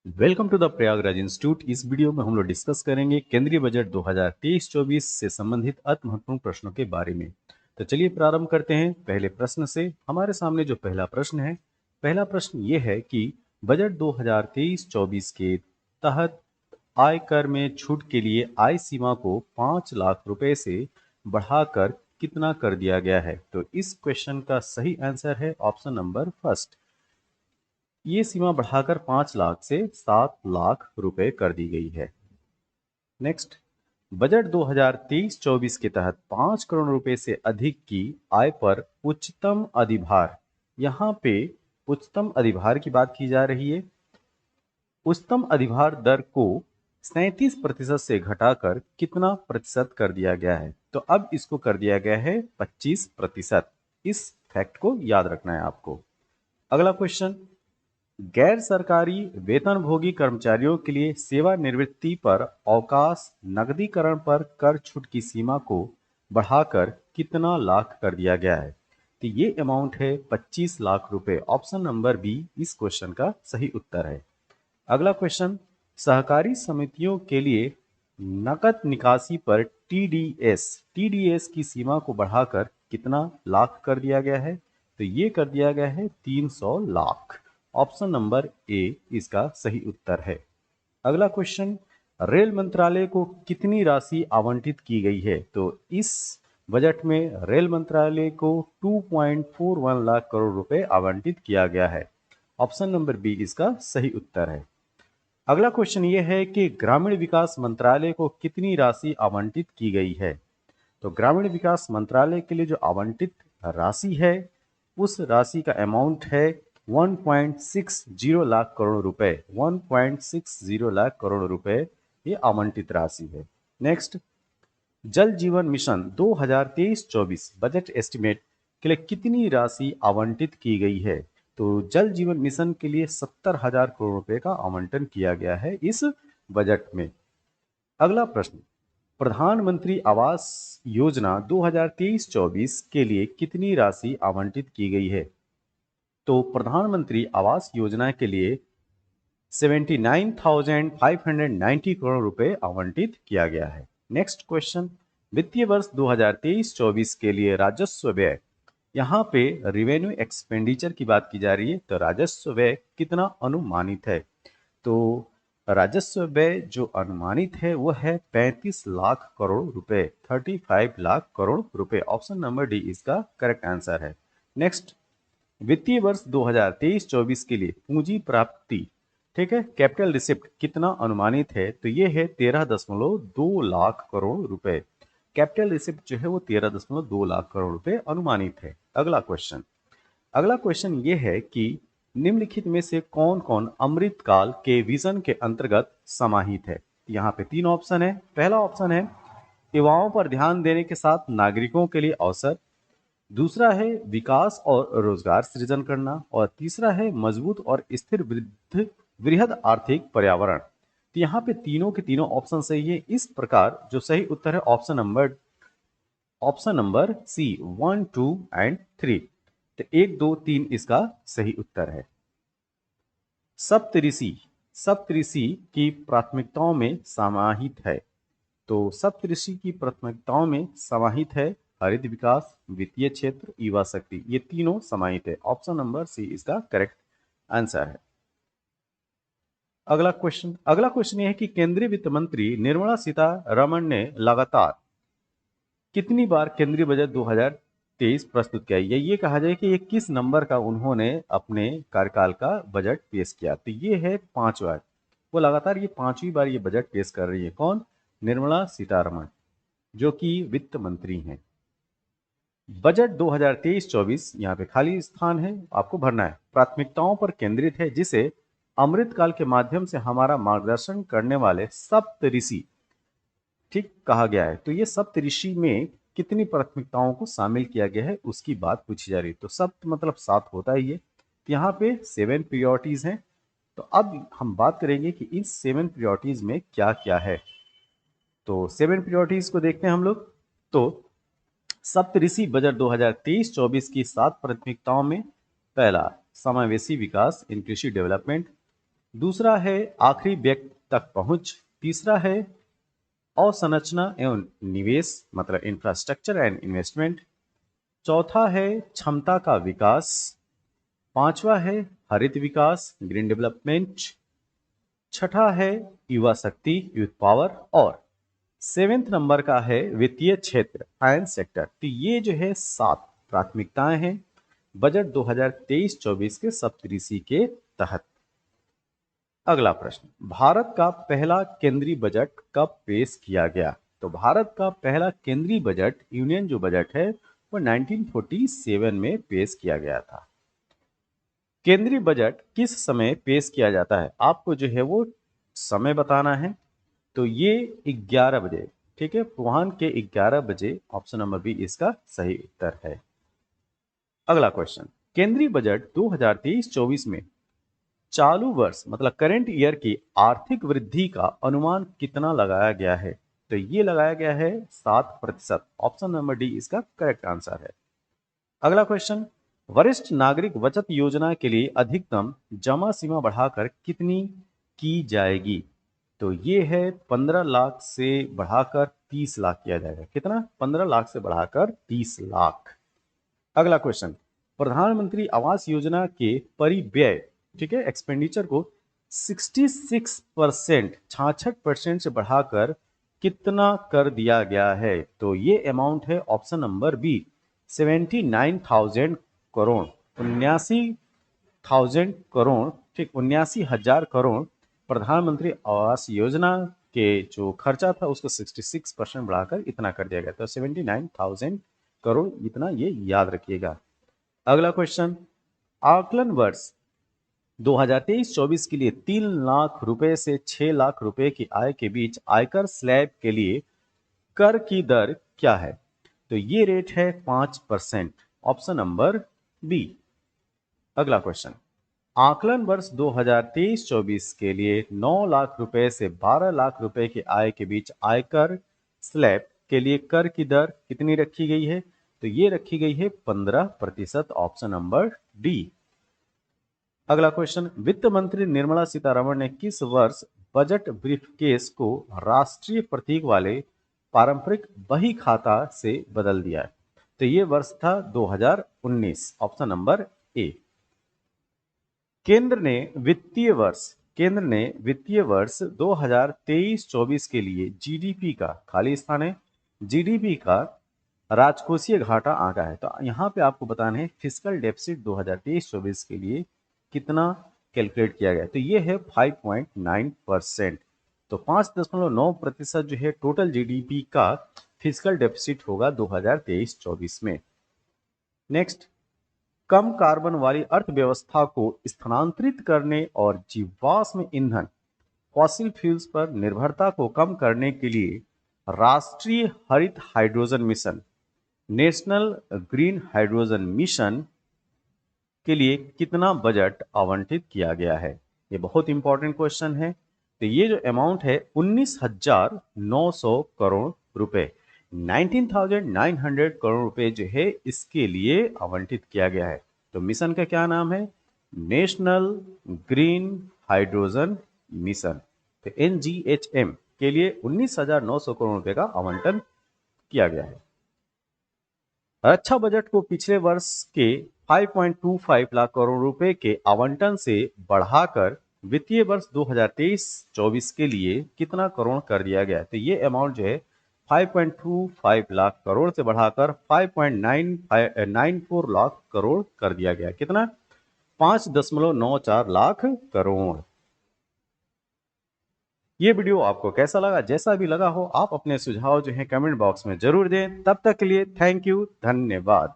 Welcome to the Prayagraj institute. इस video में हम लोग डिस्कस करेंगे केंद्रीय बजट 2023-24 से संबंधित अति महत्वपूर्ण प्रश्नों के बारे में। तो चलिए प्रारंभ करते हैं पहले प्रश्न से। हमारे सामने जो पहला प्रश्न है, पहला प्रश्न ये है कि बजट 2023-24 के तहत आयकर में छूट के लिए आय सीमा को 5 लाख रुपए से बढ़ाकर कितना कर दिया गया है। तो इस क्वेश्चन का सही आंसर है ऑप्शन नंबर फर्स्ट। ये सीमा बढ़ाकर 5 लाख से 7 लाख रुपए कर दी गई है। नेक्स्ट, बजट 2023-24 के तहत 5 करोड़ रुपए से अधिक की आय पर उच्चतम अधिभार, यहाँ पे उच्चतम अधिभार की बात की जा रही है। उच्चतम अधिभार दर को 37% से घटाकर कितना प्रतिशत कर दिया गया है। तो अब इसको कर दिया गया है 25%। इस फैक्ट को याद रखना है आपको। अगला क्वेश्चन, गैर सरकारी वेतनभोगी कर्मचारियों के लिए सेवानिवृत्ति पर अवकाश नकदीकरण पर कर छूट की सीमा को बढ़ाकर कितना लाख कर दिया गया है। तो ये अमाउंट है 25 लाख रुपए। ऑप्शन नंबर बी इस क्वेश्चन का सही उत्तर है। अगला क्वेश्चन, सहकारी समितियों के लिए नकद निकासी पर टीडीएस की सीमा को बढ़ाकर कितना लाख कर दिया गया है। तो ये कर दिया गया है 300 लाख। ऑप्शन नंबर ए इसका सही उत्तर है। अगला क्वेश्चन, रेल मंत्रालय को कितनी राशि आवंटित की गई है। तो इस बजट में रेल मंत्रालय को 2.41 लाख करोड़ रुपए आवंटित किया गया है। ऑप्शन नंबर बी इसका सही उत्तर है। अगला क्वेश्चन ये है कि ग्रामीण विकास मंत्रालय को कितनी राशि आवंटित की गई है। तो ग्रामीण विकास मंत्रालय के लिए जो आवंटित राशि है, उस राशि का अमाउंट है 1.60 लाख करोड़ रुपए। 1.60 लाख करोड़ रुपए ये आवंटित राशि है। नेक्स्ट, जल जीवन मिशन 2023-24 बजट एस्टिमेट के लिए कितनी राशि आवंटित की गई है। तो जल जीवन मिशन के लिए 70,000 करोड़ रुपए का आवंटन किया गया है इस बजट में। अगला प्रश्न, प्रधानमंत्री आवास योजना 2023-24 के लिए कितनी राशि आवंटित की गई है। तो प्रधानमंत्री आवास योजना के लिए 79,590 करोड़ रुपए आवंटित किया गया है। नेक्स्ट क्वेश्चन, वित्तीय वर्ष 2023-24 के लिए राजस्व व्यय, यहाँ पे रिवेन्यू एक्सपेंडिचर की बात की जा रही है। तो राजस्व व्यय कितना अनुमानित है। तो राजस्व व्यय जो अनुमानित है वो है 35 लाख करोड़ रुपए। 35 लाख करोड़ रुपए। ऑप्शन नंबर डी इसका करेक्ट आंसर है। नेक्स्ट, वित्तीय वर्ष 2023-24 के लिए पूंजी प्राप्ति, ठीक है, कैपिटल रिसिप्ट कितना अनुमानित है। तो ये है 13.2 लाख करोड़ रुपए। कैपिटल रिसिप्ट जो है वो 13.2 लाख करोड़ रुपए अनुमानित है। अगला क्वेश्चन ये है कि निम्नलिखित में से कौन कौन अमृतकाल के विजन के अंतर्गत समाहित है। यहाँ पे 3 ऑप्शन है। पहला ऑप्शन है युवाओं पर ध्यान देने के साथ नागरिकों के लिए अवसर, दूसरा है विकास और रोजगार सृजन करना, और तीसरा है मजबूत और स्थिर वृहद आर्थिक पर्यावरण। तो यहाँ पे तीनों के तीनों ऑप्शन सही है। इस प्रकार जो सही उत्तर है ऑप्शन नंबर सी 1, 2 एंड 3। तो 1, 2, 3 इसका सही उत्तर है। सप्तऋषि सप्तऋषि की प्राथमिकताओं में समाहित है। तो सप्तऋषि की प्राथमिकताओं में समाहित है हरित विकास, वित्तीय क्षेत्र, युवा शक्ति। ये तीनों समाहित है। ऑप्शन नंबर सी इसका करेक्ट आंसर है। अगला क्वेश्चन यह है कि केंद्रीय वित्त मंत्री निर्मला सीतारमण ने लगातार कितनी बार केंद्रीय बजट 2023 प्रस्तुत किया है। ये कहा जाए कि ये किस नंबर का उन्होंने अपने कार्यकाल का बजट पेश किया। तो ये है 5 बार। वो लगातार ये 5वीं बार ये बजट पेश कर रही है। कौन? निर्मला सीतारमण, जो कि वित्त मंत्री हैं। बजट 2023-24 यहाँ पे खाली स्थान है, आपको भरना है। प्राथमिकताओं पर केंद्रित है, जिसे अमृतकाल के माध्यम से हमारा मार्गदर्शन करने वाले सप्तऋषि, ठीक कहा गया है। तो ये सप्तऋषि में कितनी प्राथमिकताओं को शामिल किया गया है उसकी बात पूछी जा रही है। तो सप्त मतलब 7 होता है ये। तो यहाँ पे 7 प्रियोरिटीज हैं। तो अब हम बात करेंगे कि इन 7 प्रियोरिटीज में क्या क्या है। तो 7 प्रियोरिटीज को देखते हैं हम लोग। तो सप्तऋषि बजट 2023-24 की 7 प्राथमिकताओं में पहला समावेशी विकास, इंक्लूसिव डेवलपमेंट। दूसरा है आखिरी व्यक्ति तक पहुंच, तीसरा है अवसंरचना एवं निवेश मतलब इंफ्रास्ट्रक्चर एंड इन्वेस्टमेंट, चौथा है क्षमता का विकास, पांचवा है हरित विकास ग्रीन डेवलपमेंट, छठा है युवा शक्ति यूथ पावर, और सेवेंथ नंबर का है वित्तीय क्षेत्र फाइनेंस सेक्टर। तो ये जो है 7 प्राथमिकताएं हैं बजट 2023-24 के सप्तऋषि के तहत। अगला प्रश्न, भारत का पहला केंद्रीय बजट कब पेश किया गया? तो भारत का पहला केंद्रीय बजट यूनियन जो बजट है वो 1947 में पेश किया गया था। केंद्रीय बजट किस समय पेश किया जाता है, आपको जो है वो समय बताना है। तो ये 11 बजे, ठीक है, पूर्वाह्न के 11 बजे, ऑप्शन नंबर बी इसका सही उत्तर है। अगला क्वेश्चन, केंद्रीय बजट 2023-24 में चालू वर्ष मतलब करंट ईयर की आर्थिक वृद्धि का अनुमान कितना लगाया गया है? तो ये लगाया गया है 7%, ऑप्शन नंबर डी इसका करेक्ट आंसर है। अगला क्वेश्चन, वरिष्ठ नागरिक बचत योजना के लिए अधिकतम जमा सीमा बढ़ाकर कितनी की जाएगी? तो ये है 15 लाख से बढ़ाकर 30 लाख किया जाएगा। कितना? 15 लाख से बढ़ाकर 30 लाख। अगला क्वेश्चन, प्रधानमंत्री आवास योजना के परिव्यय, ठीक है, एक्सपेंडिचर को 66%, 66% से बढ़ाकर कितना कर दिया गया है? तो ये अमाउंट है option number B 79,000 crore, 79,000 crore, ठीक, 79,000 करोड़। प्रधानमंत्री आवास योजना के जो खर्चा था उसको 66% बढ़ाकर इतना कर दिया गया, तो 79,000 करोड़, इतना ये याद रखिएगा। अगला क्वेश्चन, आकलन वर्ष 2023-24 के लिए 3 लाख रुपए से 6 लाख रुपए की आय के बीच आयकर स्लैब के लिए कर की दर क्या है? तो ये रेट है 5%, ऑप्शन नंबर बी। अगला क्वेश्चन, आकलन वर्ष 2023-24 के लिए 9 लाख रुपए से 12 लाख रुपए की आय के बीच आयकर स्लैब के लिए कर की दर कितनी रखी गई है? तो ये रखी गई है 15%, ऑप्शन नंबर डी। अगला क्वेश्चन, वित्त मंत्री निर्मला सीतारमण ने किस वर्ष बजट ब्रीफकेस को राष्ट्रीय प्रतीक वाले पारंपरिक बही खाता से बदल दिया है? तो ये वर्ष था 2019, ऑप्शन नंबर ए। केंद्र ने वित्तीय वर्ष 2023-24 के लिए जीडीपी का, खाली स्थान है, जीडीपी का राजकोषीय घाटा आंका है। तो यहाँ पे आपको बताना है फिस्कल डेफिसिट 2023-24 के लिए कितना कैलकुलेट किया गया। तो ये है 5.9%, तो 5.9% जो है टोटल जीडीपी का फिस्कल डेफिसिट होगा 2023-24 में। नेक्स्ट, कम कार्बन वाली अर्थव्यवस्था को स्थानांतरित करने और जीवाश्म ईंधन फॉसिल फ्यूल्स पर निर्भरता को कम करने के लिए राष्ट्रीय हरित hydrogen mission, national green hydrogen mission के लिए कितना बजट आवंटित किया गया है? ये बहुत इंपॉर्टेंट क्वेश्चन है। तो ये जो अमाउंट है 19,900 करोड़ रुपए, 19,900 करोड़ रुपए जो है इसके लिए आवंटित किया गया है। तो मिशन का क्या नाम है? National green hydrogen mission. तो NGHM के लिए 19,900 करोड़ रुपए का आवंटन किया गया है। रक्षा बजट को पिछले वर्ष के 5.25 लाख करोड़ रुपए के आवंटन से बढ़ाकर वित्तीय वर्ष 2023-24 के लिए कितना करोड़ कर दिया गया? तो ये अमाउंट जो है 5.25 लाख करोड़ से बढ़ाकर 5.94 लाख करोड़ कर दिया गया। कितना? 5.94 लाख करोड़। ये वीडियो आपको कैसा लगा? जैसा भी लगा हो आप अपने सुझाव जो है कमेंट बॉक्स में जरूर दें। तब तक के लिए थैंक यू, धन्यवाद।